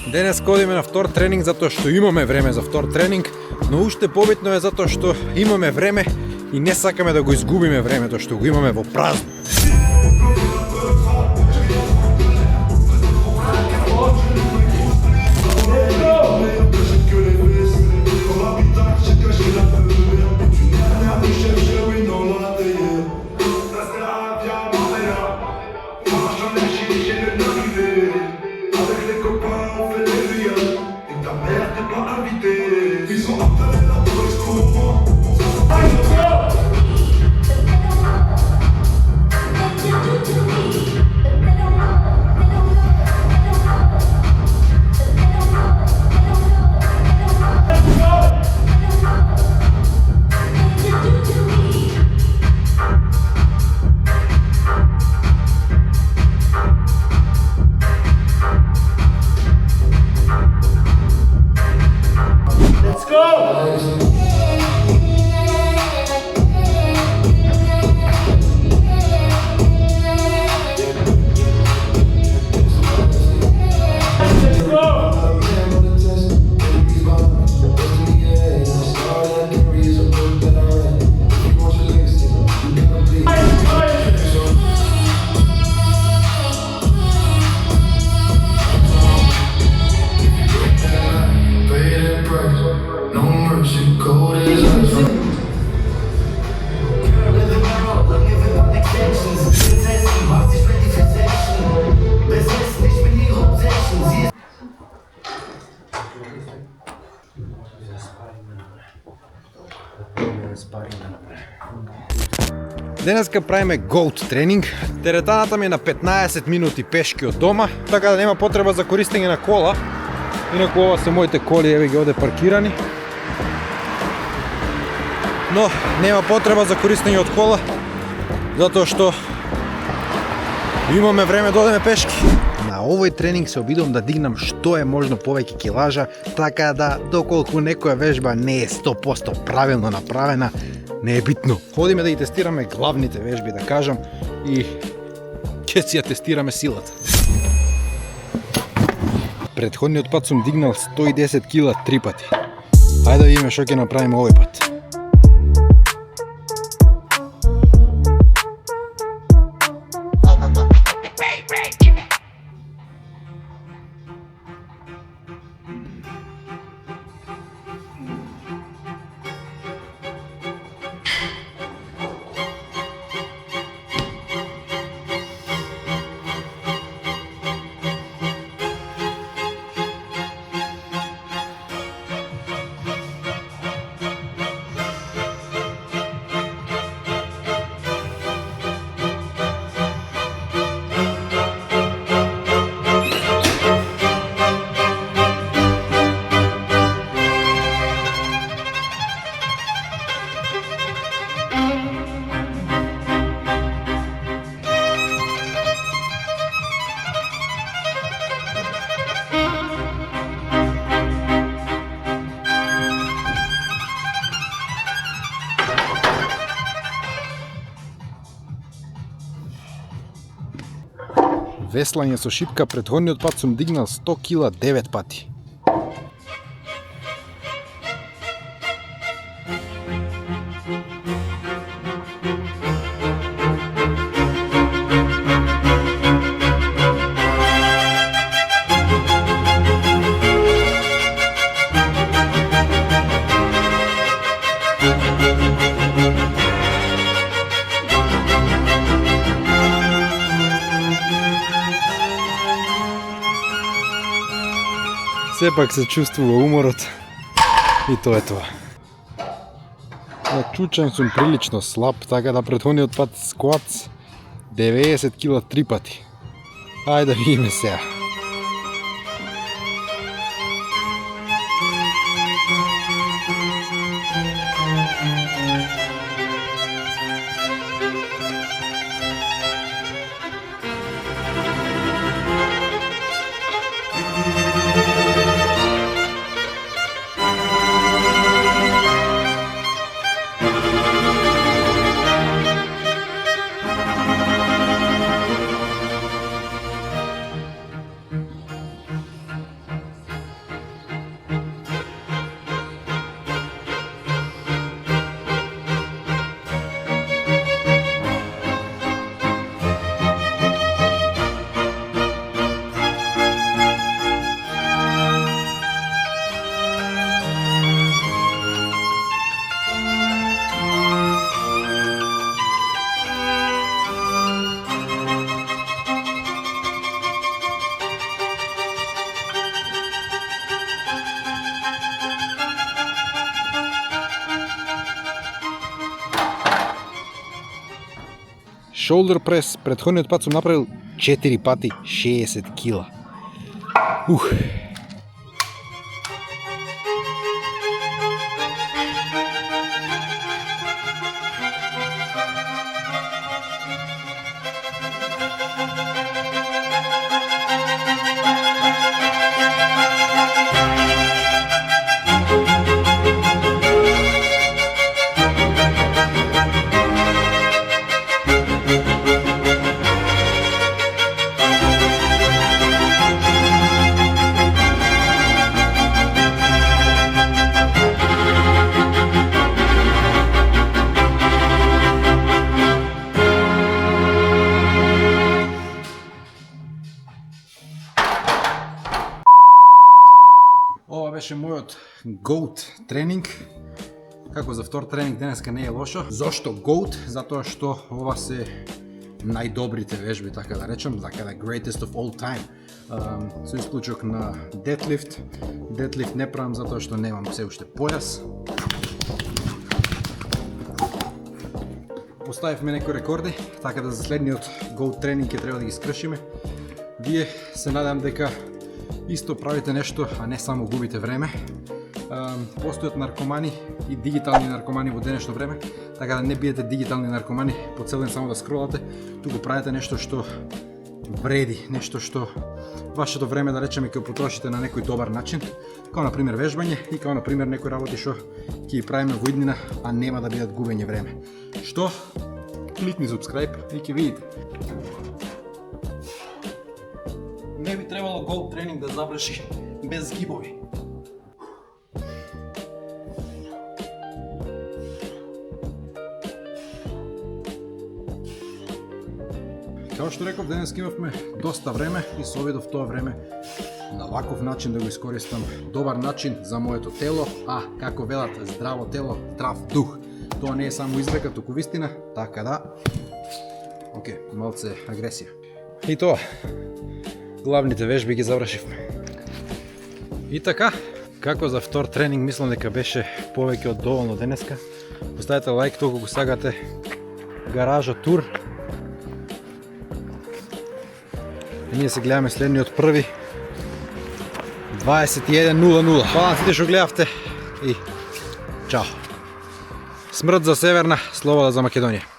Денес ходиме на втор тренинг затоа што имаме време за втор тренинг, но уште побитно е затоа што имаме време и не сакаме да го изгубиме времето што го имаме во празно. Денеска правиме GOAT тренинг. Теретаната ми е на 15 минути пешки од дома, така да нема потреба за користење на кола. Инаку ова се моите коли, еве ги оде паркирани. Но нема потреба за користење од кола, затоа што имаме време да одеме пешки. На овој тренинг се обидувам да дигнам што е можно повеќе килажа, така да доколку некоја вежба не е 100% правилно направена, не е битно. Ходиме да ги тестираме главните вежби, да кажам, и ќе си ја тестираме силата. Претходниот пат сум дигнал 110 кила 3 пати. Ајде да видиме што ќе направиме овој пат. Веслање со шипка, претходниот пат сум дигнал 100 кила 9 пати. Сепак се чувствува уморот и тоа е тоа. На чучен сум прилично слаб, така да претходниот пат скват 90 кила 3 пати. Ајде да видиме сега. Shoulder press, предходниот пат сум направил 4 пати 60 кила. Ова беше мојот GOAT тренинг. Како за втор тренинг денеска не е лошо. Зошто GOAT? Затоа што ова се најдобрите вежби, така да речем, така да greatest of all time. Со исклучок на deadlift. Deadlift не правам затоа што немам се уште појас. Поставивме некои рекорди, така да за следниот GOAT тренинг ќе треба да ги скршиме. Вие се надам дека исто правите нешто, а не само губите време. Постојат наркомани и дигитални наркомани во денешно време, така да не биете дигитални наркомани по цел ден само да скролате, туку правите нешто што вреди, нешто што вашето време, да речеме, ќе потрошите на некој добар начин, како на пример вежбање и како на пример некои работи што ќе ги правиме во иднина, а нема да бидат губење време. Што? Кликни subscribe и ќе видите. Не би требало GOAT тренинг да заврши без згибови. Како што реков, денес имавме доста време и се обидов тоа време на ваков начин да го искористам. Добар начин за моето тело, а како велат, здраво тело, здрав дух. Тоа не е само изрека, туку вистина, така да. Океј, малце агресија. И тоа. Главните вежби ги завршивме. И така, како за втор тренинг мислам дека беше повеќе од доволно денеска. Поставете лайк толку го сагате гаража тур. И ние се гледаме следниот први 21:00. Хвала на сите што гледавте и чао. Смрт за Северна, слобода за Македонија.